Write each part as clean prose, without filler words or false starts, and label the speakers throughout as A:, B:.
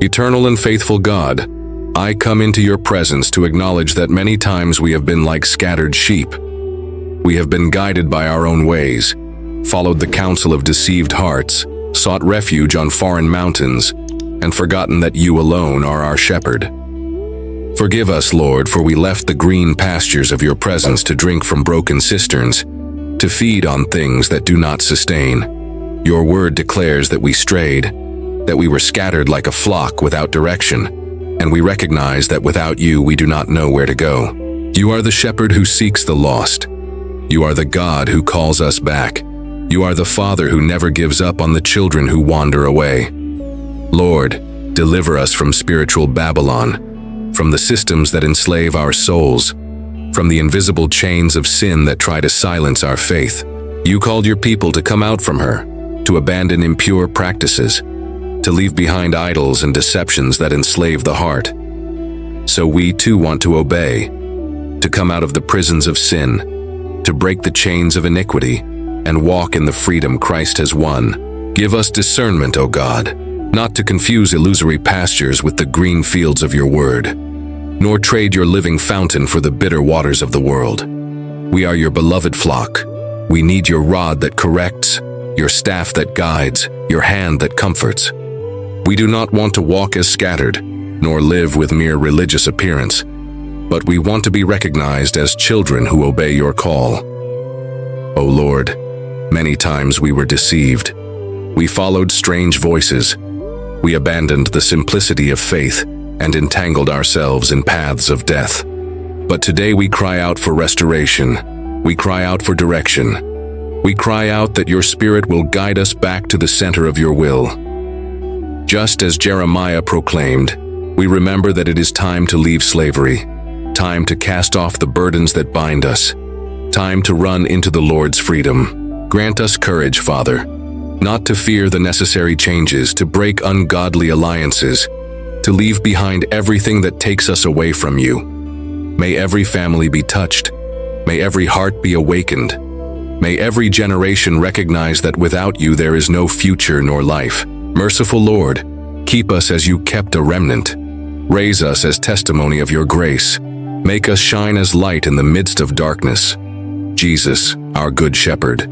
A: Eternal and faithful God, I come into your presence to acknowledge that many times we have been like scattered sheep. We have been guided by our own ways, followed the counsel of deceived hearts, sought refuge on foreign mountains, and forgotten that you alone are our shepherd. Forgive us, Lord, for we left the green pastures of your presence to drink from broken cisterns, to feed on things that do not sustain. Your word declares that we strayed, that we were scattered like a flock without direction, and we recognize that without you we do not know where to go. You are the shepherd who seeks the lost. You are the God who calls us back. You are the Father who never gives up on the children who wander away. Lord, deliver us from spiritual Babylon, from the systems that enslave our souls, from the invisible chains of sin that try to silence our faith. You called your people to come out from her, to abandon impure practices, to leave behind idols and deceptions that enslave the heart. So we too want to obey, to come out of the prisons of sin, to break the chains of iniquity, and walk in the freedom Christ has won. Give us discernment, O God, not to confuse illusory pastures with the green fields of your word, nor trade your living fountain for the bitter waters of the world. We are your beloved flock. We need your rod that corrects, your staff that guides, your hand that comforts. We do not want to walk as scattered, nor live with mere religious appearance, but we want to be recognized as children who obey your call. O Lord, many times we were deceived. We followed strange voices. We abandoned the simplicity of faith and entangled ourselves in paths of death. But today we cry out for restoration. We cry out for direction. We cry out that your Spirit will guide us back to the center of your will. Just as Jeremiah proclaimed, we remember that it is time to leave slavery, time to cast off the burdens that bind us, time to run into the Lord's freedom. Grant us courage, Father, not to fear the necessary changes, to break ungodly alliances, to leave behind everything that takes us away from you. May every family be touched. May every heart be awakened. May every generation recognize that without you there is no future nor life. Merciful Lord, keep us as you kept a remnant. Raise us as testimony of your grace. Make us shine as light in the midst of darkness. Jesus, our good shepherd,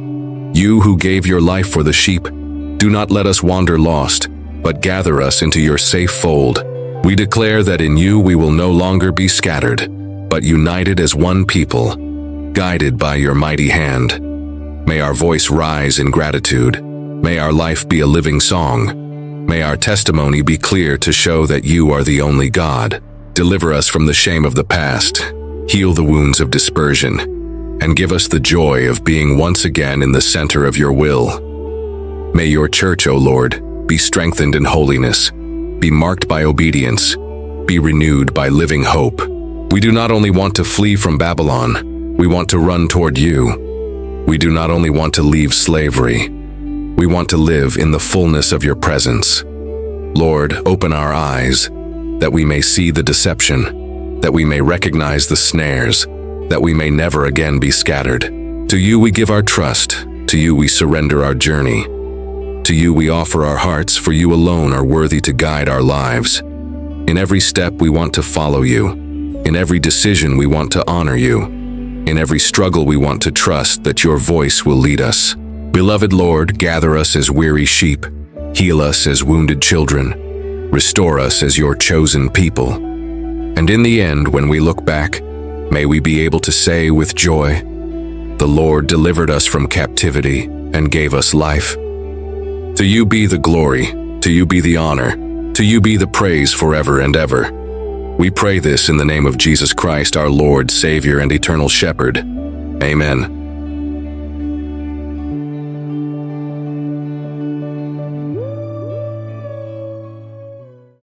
A: you who gave your life for the sheep, do not let us wander lost, but gather us into your safe fold. We declare that in you we will no longer be scattered, but united as one people, guided by your mighty hand. May our voice rise in gratitude. May our life be a living song. May our testimony be clear to show that you are the only God. Deliver us from the shame of the past, heal the wounds of dispersion, and give us the joy of being once again in the center of your will. May your church, O Lord, be strengthened in holiness, be marked by obedience, be renewed by living hope. We do not only want to flee from Babylon, we want to run toward you. We do not only want to leave slavery, we want to live in the fullness of your presence. Lord, open our eyes, that we may see the deception, that we may recognize the snares, that we may never again be scattered. To you we give our trust, to you we surrender our journey. To you we offer our hearts, for you alone are worthy to guide our lives. In every step we want to follow you. In every decision we want to honor you. In every struggle we want to trust that your voice will lead us. Beloved Lord, gather us as weary sheep, heal us as wounded children, restore us as your chosen people. And in the end, when we look back, may we be able to say with joy, the Lord delivered us from captivity and gave us life. To you be the glory, to you be the honor, to you be the praise forever and ever. We pray this in the name of Jesus Christ, our Lord, Savior, and eternal Shepherd. Amen.